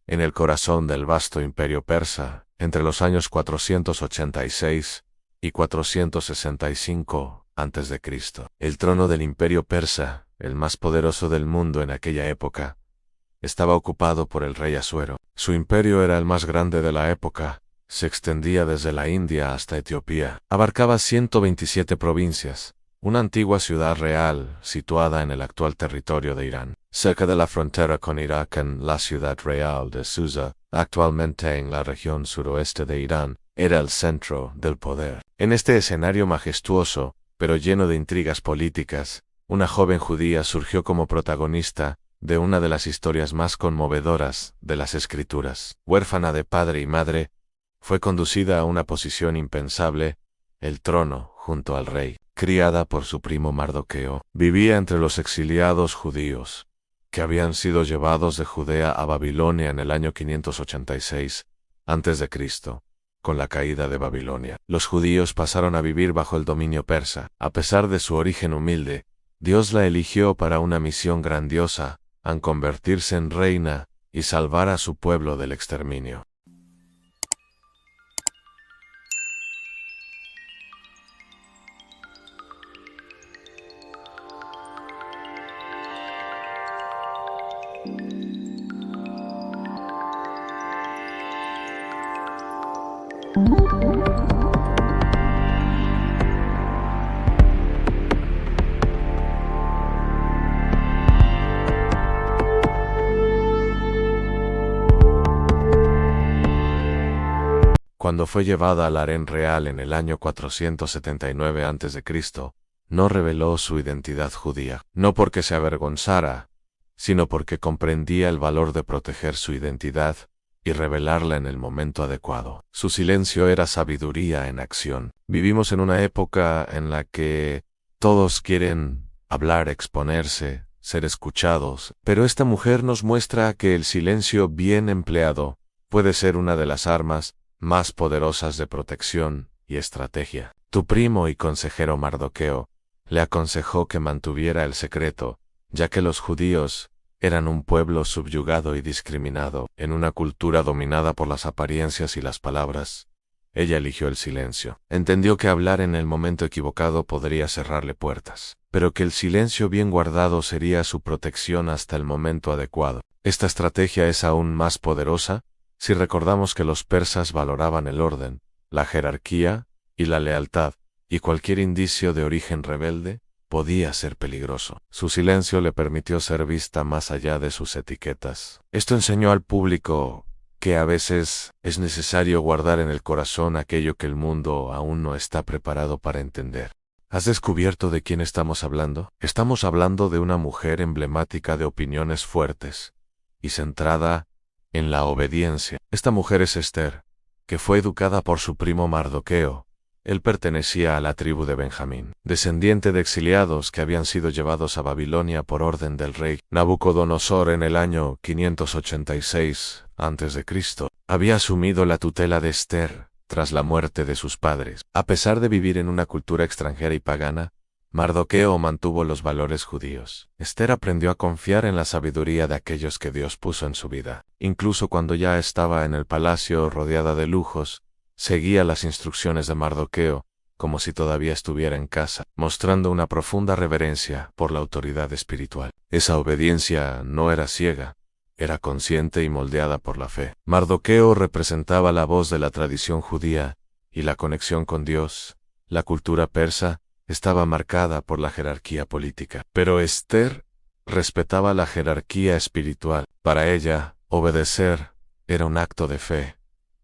en el corazón del vasto imperio persa, entre los años 486 y 465 a.C. El trono del imperio persa, el más poderoso del mundo en aquella época, estaba ocupado por el rey Asuero. Su imperio era el más grande de la época, se extendía desde la India hasta Etiopía. Abarcaba 127 provincias, una antigua ciudad real situada en el actual territorio de Irán, cerca de la frontera con Irak en la ciudad real de Susa, actualmente en la región suroeste de Irán, era el centro del poder. En este escenario majestuoso, pero lleno de intrigas políticas, una joven judía surgió como protagonista de una de las historias más conmovedoras de las Escrituras. Huérfana de padre y madre, fue conducida a una posición impensable, el trono, junto al rey. Criada por su primo Mardoqueo, vivía entre los exiliados judíos, que habían sido llevados de Judea a Babilonia en el año 586 a.C., con la caída de Babilonia. Los judíos pasaron a vivir bajo el dominio persa. A pesar de su origen humilde, Dios la eligió para una misión grandiosa, al convertirse en reina y salvar a su pueblo del exterminio. Cuando fue llevada al harén real en el año 479 a.C., no reveló su identidad judía, no porque se avergonzara, sino porque comprendía el valor de proteger su identidad y revelarla en el momento adecuado. Su silencio era sabiduría en acción. Vivimos en una época en la que todos quieren hablar, exponerse, ser escuchados, pero esta mujer nos muestra que el silencio bien empleado puede ser una de las armas más poderosas de protección y estrategia. Tu primo y consejero Mardoqueo le aconsejó que mantuviera el secreto, ya que los judíos eran un pueblo subyugado y discriminado, en una cultura dominada por las apariencias y las palabras. Ella eligió el silencio. Entendió que hablar en el momento equivocado podría cerrarle puertas, pero que el silencio bien guardado sería su protección hasta el momento adecuado. Esta estrategia es aún más poderosa si recordamos que los persas valoraban el orden, la jerarquía y la lealtad, y cualquier indicio de origen rebelde podía ser peligroso. Su silencio le permitió ser vista más allá de sus etiquetas. Esto enseñó al público que a veces es necesario guardar en el corazón aquello que el mundo aún no está preparado para entender. ¿Has descubierto de quién estamos hablando? Estamos hablando de una mujer emblemática de opiniones fuertes y centrada en la obediencia. Esta mujer es Esther, que fue educada por su primo Mardoqueo. Él pertenecía a la tribu de Benjamín, descendiente de exiliados que habían sido llevados a Babilonia por orden del rey Nabucodonosor en el año 586 a.C. Había asumido la tutela de Esther tras la muerte de sus padres. A pesar de vivir en una cultura extranjera y pagana, Mardoqueo mantuvo los valores judíos. Esther aprendió a confiar en la sabiduría de aquellos que Dios puso en su vida. Incluso cuando ya estaba en el palacio rodeada de lujos, seguía las instrucciones de Mardoqueo como si todavía estuviera en casa, mostrando una profunda reverencia por la autoridad espiritual. Esa obediencia no era ciega, era consciente y moldeada por la fe. Mardoqueo representaba la voz de la tradición judía y la conexión con Dios. La cultura persa estaba marcada por la jerarquía política, pero Esther respetaba la jerarquía espiritual. Para ella, obedecer era un acto de fe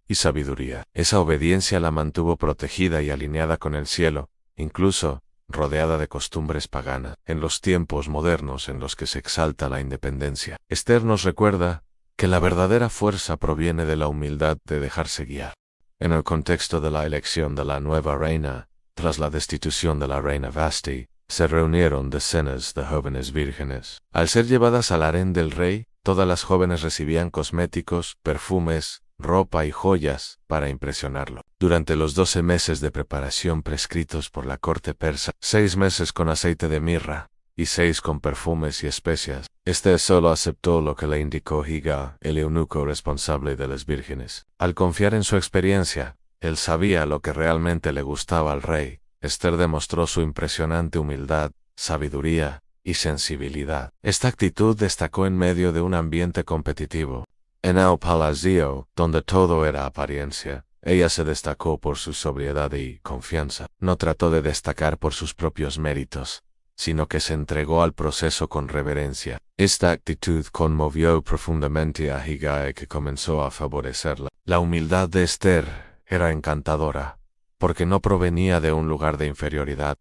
y sabiduría. Esa obediencia la mantuvo protegida y alineada con el cielo, incluso rodeada de costumbres paganas. En los tiempos modernos en los que se exalta la independencia, Esther nos recuerda que la verdadera fuerza proviene de la humildad de dejarse guiar. En el contexto de la elección de la nueva reina, tras la destitución de la reina Vasti, se reunieron decenas de jóvenes vírgenes. Al ser llevadas al harén del rey, todas las jóvenes recibían cosméticos, perfumes, ropa y joyas para impresionarlo. Durante los 12 meses de preparación prescritos por la corte persa, 6 meses con aceite de mirra y 6 con perfumes y especias. Este solo aceptó lo que le indicó Higa, el eunuco responsable de las vírgenes. Al confiar en su experiencia, él sabía lo que realmente le gustaba al rey. Esther demostró su impresionante humildad, sabiduría y sensibilidad. Esta actitud destacó en medio de un ambiente competitivo. En el palacio, donde todo era apariencia, ella se destacó por su sobriedad y confianza. No trató de destacar por sus propios méritos, sino que se entregó al proceso con reverencia. Esta actitud conmovió profundamente a Higai, que comenzó a favorecerla. La humildad de Esther era encantadora, porque no provenía de un lugar de inferioridad,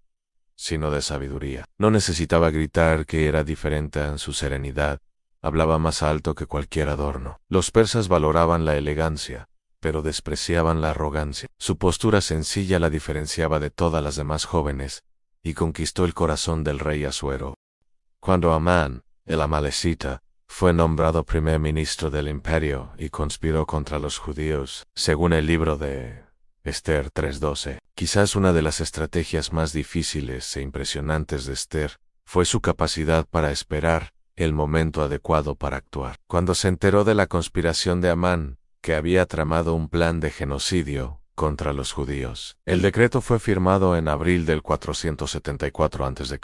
sino de sabiduría. No necesitaba gritar que era diferente en su serenidad. Hablaba más alto que cualquier adorno. Los persas valoraban la elegancia, pero despreciaban la arrogancia. Su postura sencilla la diferenciaba de todas las demás jóvenes, y conquistó el corazón del rey Asuero. Cuando Amán, el amalecita, fue nombrado primer ministro del imperio y conspiró contra los judíos, según el libro de Esther 3:12. Quizás una de las estrategias más difíciles e impresionantes de Esther fue su capacidad para esperar el momento adecuado para actuar. Cuando se enteró de la conspiración de Amán, que había tramado un plan de genocidio contra los judíos, el decreto fue firmado en abril del 474 a.C.,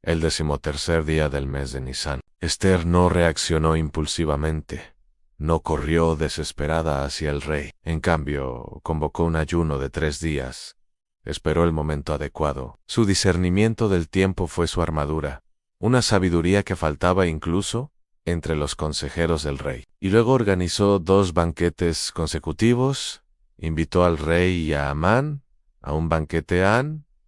el 13º día del mes de Nisan. Esther no reaccionó impulsivamente. No corrió desesperada hacia el rey. En cambio, convocó un ayuno de 3 días. Esperó el momento adecuado. Su discernimiento del tiempo fue su armadura, una sabiduría que faltaba incluso entre los consejeros del rey. Y luego organizó 2 banquetes consecutivos. Invitó al rey y a Amán a un banquete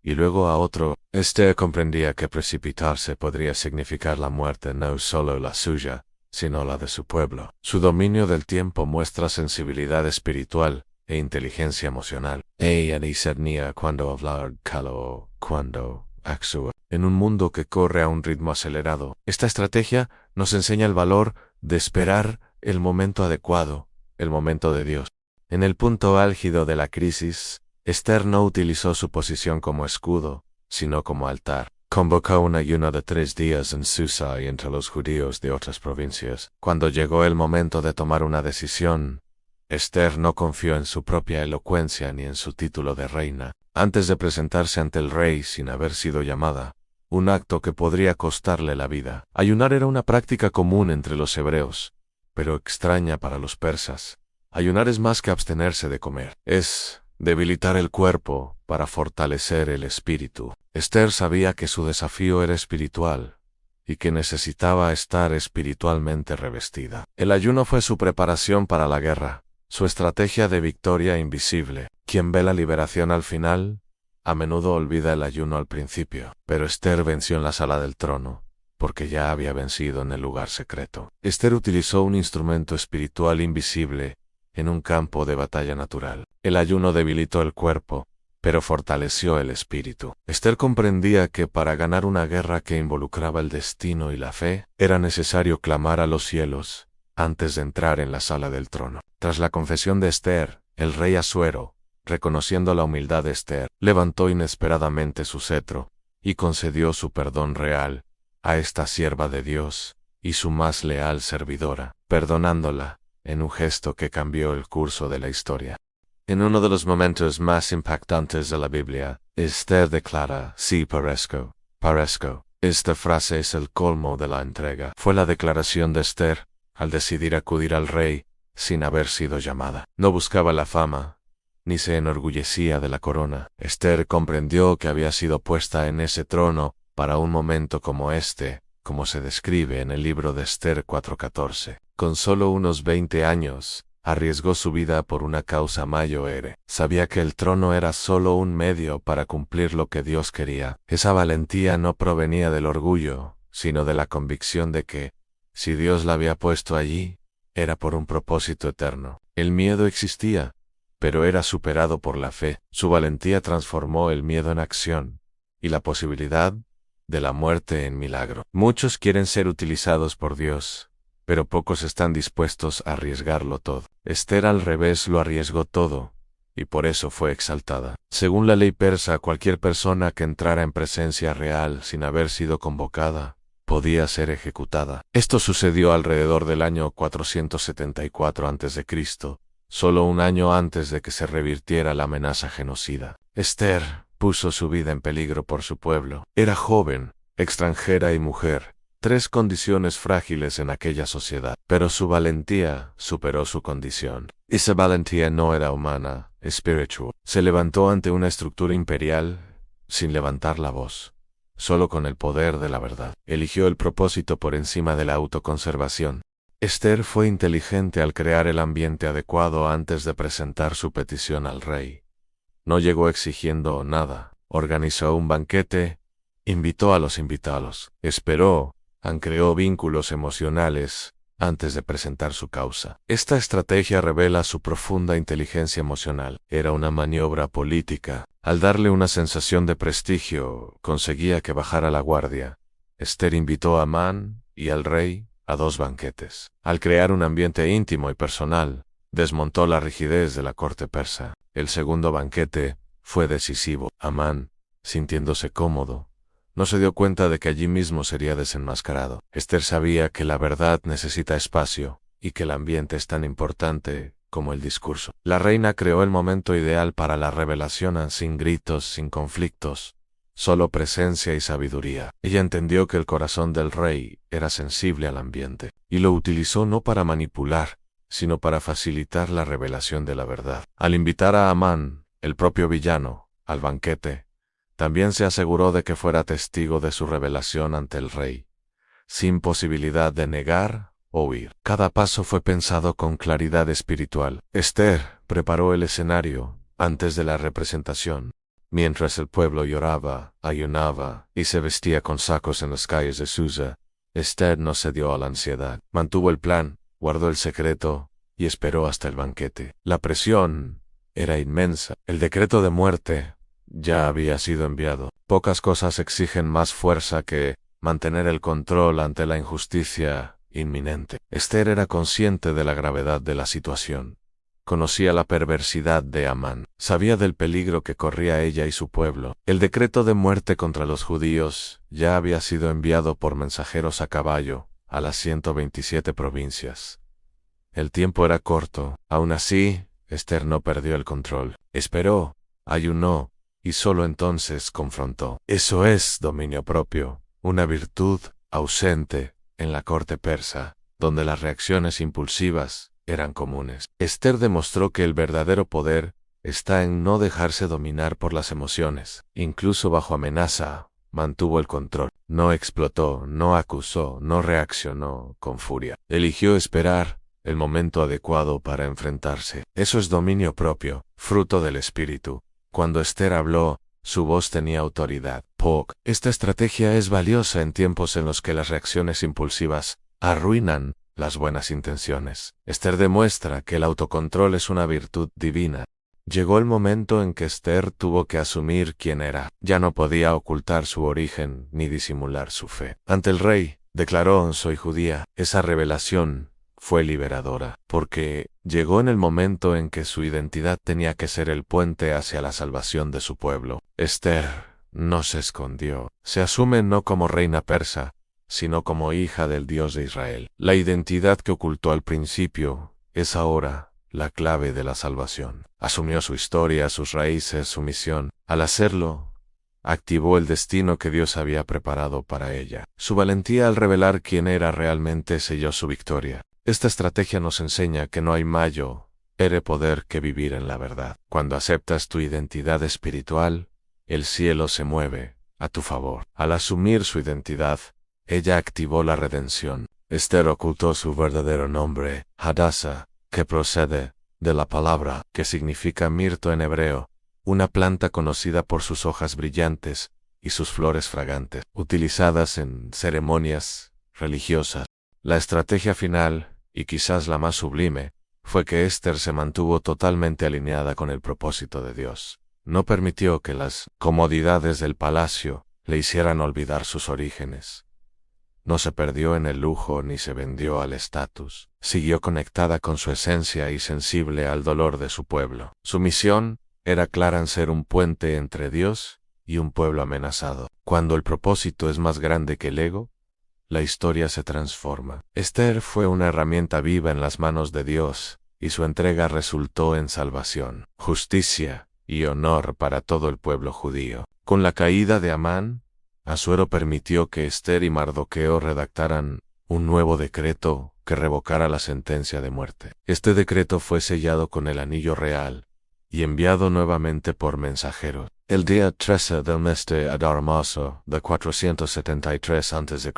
y luego a otro. Esther comprendía que precipitarse podría significar la muerte no solo la suya, sino la de su pueblo. Su dominio del tiempo muestra sensibilidad espiritual e inteligencia emocional. Ella discernía cuándo hablar o cuándo actuar. En un mundo que corre a un ritmo acelerado, esta estrategia nos enseña el valor de esperar el momento adecuado, el momento de Dios. En el punto álgido de la crisis, Esther no utilizó su posición como escudo, sino como altar. Convocó un ayuno de 3 días en Susa y entre los judíos de otras provincias. Cuando llegó el momento de tomar una decisión, Esther no confió en su propia elocuencia ni en su título de reina. Antes de presentarse ante el rey sin haber sido llamada, un acto que podría costarle la vida. Ayunar era una práctica común entre los hebreos, pero extraña para los persas. Ayunar es más que abstenerse de comer. Es debilitar el cuerpo para fortalecer el espíritu. Esther sabía que su desafío era espiritual y que necesitaba estar espiritualmente revestida. El ayuno fue su preparación para la guerra, su estrategia de victoria invisible. Quien ve la liberación al final, a menudo olvida el ayuno al principio. Pero Esther venció en la sala del trono, porque ya había vencido en el lugar secreto. Esther utilizó un instrumento espiritual invisible en un campo de batalla natural. El ayuno debilitó el cuerpo, pero fortaleció el espíritu. Esther comprendía que para ganar una guerra que involucraba el destino y la fe, era necesario clamar a los cielos antes de entrar en la sala del trono. Tras la confesión de Esther, el rey Asuero, reconociendo la humildad de Esther, levantó inesperadamente su cetro y concedió su perdón real a esta sierva de Dios y su más leal servidora, perdonándola en un gesto que cambió el curso de la historia. En uno de los momentos más impactantes de la Biblia, Esther declara: sí, parezco. Esta frase es el colmo de la entrega. Fue la declaración de Esther al decidir acudir al rey sin haber sido llamada. No buscaba la fama, ni se enorgullecía de la corona. Esther comprendió que había sido puesta en ese trono para un momento como este, como se describe en el libro de Esther 4:14. Con solo unos 20 años, arriesgó su vida por una causa mayor. Sabía que el trono era solo un medio para cumplir lo que Dios quería. Esa valentía no provenía del orgullo, sino de la convicción de que, si Dios la había puesto allí, era por un propósito eterno. El miedo existía, pero era superado por la fe. Su valentía transformó el miedo en acción, y la posibilidad de la muerte en milagro. Muchos quieren ser utilizados por Dios, pero pocos están dispuestos a arriesgarlo todo. Esther al revés lo arriesgó todo, y por eso fue exaltada. Según la ley persa, cualquier persona que entrara en presencia real sin haber sido convocada, podía ser ejecutada. Esto sucedió alrededor del año 474 a.C., solo un año antes de que se revirtiera la amenaza genocida. Esther puso su vida en peligro por su pueblo. Era joven, extranjera y mujer, tres condiciones frágiles en aquella sociedad, pero su valentía superó su condición. Esa valentía no era humana, espiritual. Se levantó ante una estructura imperial sin levantar la voz, solo con el poder de la verdad. Eligió el propósito por encima de la autoconservación. Esther fue inteligente al crear el ambiente adecuado antes de presentar su petición al rey. No llegó exigiendo nada. Organizó un banquete, invitó a los invitados, esperó, creó vínculos emocionales antes de presentar su causa. Esta estrategia revela su profunda inteligencia emocional. Era una maniobra política. Al darle una sensación de prestigio, conseguía que bajara la guardia. Esther invitó a Amán y al rey a dos banquetes. Al crear un ambiente íntimo y personal, desmontó la rigidez de la corte persa. El segundo banquete fue decisivo. Amán, sintiéndose cómodo, no se dio cuenta de que allí mismo sería desenmascarado. Esther sabía que la verdad necesita espacio y que el ambiente es tan importante como el discurso. La reina creó el momento ideal para la revelación sin gritos, sin conflictos, solo presencia y sabiduría. Ella entendió que el corazón del rey era sensible al ambiente y lo utilizó no para manipular, sino para facilitar la revelación de la verdad. Al invitar a Amán, el propio villano, al banquete, también se aseguró de que fuera testigo de su revelación ante el rey, sin posibilidad de negar o huir. Cada paso fue pensado con claridad espiritual. Esther preparó el escenario antes de la representación. Mientras el pueblo lloraba, ayunaba y se vestía con sacos en las calles de Susa, Esther no cedió a la ansiedad. Mantuvo el plan, guardó el secreto y esperó hasta el banquete. La presión era inmensa. El decreto de muerte ya había sido enviado. Pocas cosas exigen más fuerza que mantener el control ante la injusticia inminente. Esther era consciente de la gravedad de la situación. Conocía la perversidad de Amán. Sabía del peligro que corría ella y su pueblo. El decreto de muerte contra los judíos ya había sido enviado por mensajeros a caballo a las 127 provincias. El tiempo era corto. Aún así, Esther no perdió el control. Esperó, ayunó, y solo entonces confrontó. Eso es dominio propio, una virtud ausente en la corte persa, donde las reacciones impulsivas eran comunes. Esther demostró que el verdadero poder está en no dejarse dominar por las emociones. Incluso bajo amenaza, mantuvo el control. No explotó, no acusó, no reaccionó con furia. Eligió esperar el momento adecuado para enfrentarse. Eso es dominio propio, fruto del espíritu. Cuando Esther habló, su voz tenía autoridad. Esta estrategia es valiosa en tiempos en los que las reacciones impulsivas arruinan las buenas intenciones. Esther demuestra que el autocontrol es una virtud divina. Llegó el momento en que Esther tuvo que asumir quién era. Ya no podía ocultar su origen ni disimular su fe. Ante el rey, declaró: soy judía. Esa revelación fue liberadora, porque llegó en el momento en que su identidad tenía que ser el puente hacia la salvación de su pueblo. Esther no se escondió. Se asume no como reina persa, sino como hija del Dios de Israel. La identidad que ocultó al principio es ahora la clave de la salvación. Asumió su historia, sus raíces, su misión. Al hacerlo, activó el destino que Dios había preparado para ella. Su valentía al revelar quién era realmente selló su victoria. Esta estrategia nos enseña que no hay mayor poder que vivir en la verdad. Cuando aceptas tu identidad espiritual, el cielo se mueve a tu favor. Al asumir su identidad, ella activó la redención. Esther ocultó su verdadero nombre, Hadassah, que procede de la palabra que significa mirto en hebreo, una planta conocida por sus hojas brillantes y sus flores fragantes, utilizadas en ceremonias religiosas. La estrategia final, y quizás la más sublime, fue que Esther se mantuvo totalmente alineada con el propósito de Dios. No permitió que las comodidades del palacio le hicieran olvidar sus orígenes. No se perdió en el lujo ni se vendió al estatus. Siguió conectada con su esencia y sensible al dolor de su pueblo. Su misión era clara en ser un puente entre Dios y un pueblo amenazado. Cuando el propósito es más grande que el ego, la historia se transforma. Esther fue una herramienta viva en las manos de Dios, y su entrega resultó en salvación, justicia y honor para todo el pueblo judío. Con la caída de Amán, Asuero permitió que Esther y Mardoqueo redactaran un nuevo decreto que revocara la sentencia de muerte. Este decreto fue sellado con el anillo real y enviado nuevamente por mensajeros. El día 13 del mes de Adar Marzo de 473 a.C.,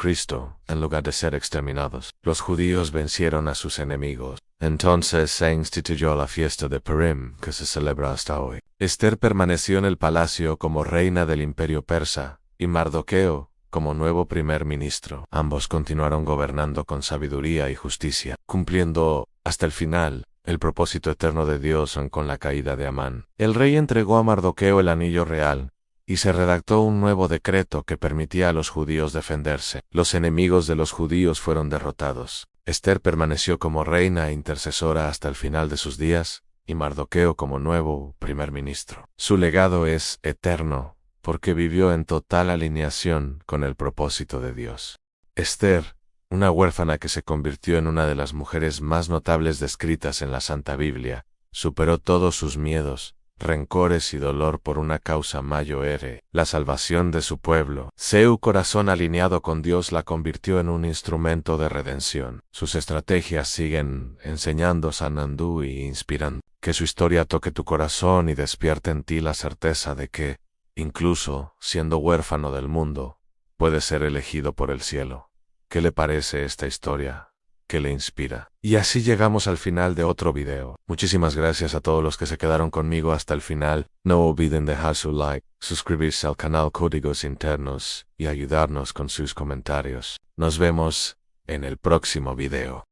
en lugar de ser exterminados, los judíos vencieron a sus enemigos. Entonces se instituyó la fiesta de Purim, que se celebra hasta hoy. Esther permaneció en el palacio como reina del imperio persa, y Mardoqueo como nuevo primer ministro. Ambos continuaron gobernando con sabiduría y justicia, cumpliendo hasta el final el propósito eterno de Dios con la caída de Amán. El rey entregó a Mardoqueo el anillo real, y se redactó un nuevo decreto que permitía a los judíos defenderse. Los enemigos de los judíos fueron derrotados. Esther permaneció como reina e intercesora hasta el final de sus días, y Mardoqueo como nuevo primer ministro. Su legado es eterno, porque vivió en total alineación con el propósito de Dios. Esther, una huérfana que se convirtió en una de las mujeres más notables descritas en la Santa Biblia, superó todos sus miedos, rencores y dolor por una causa mayor, la salvación de su pueblo. Su corazón alineado con Dios la convirtió en un instrumento de redención. Sus estrategias siguen enseñando, sanando y inspirando. Que su historia toque tu corazón y despierte en ti la certeza de que, incluso siendo huérfano del mundo, puede ser elegido por el cielo. ¿Qué le parece esta historia? ¿Qué le inspira? Y así llegamos al final de otro video. Muchísimas gracias a todos los que se quedaron conmigo hasta el final. No olviden dejar su like, suscribirse al canal Códigos Internos y ayudarnos con sus comentarios. Nos vemos en el próximo video.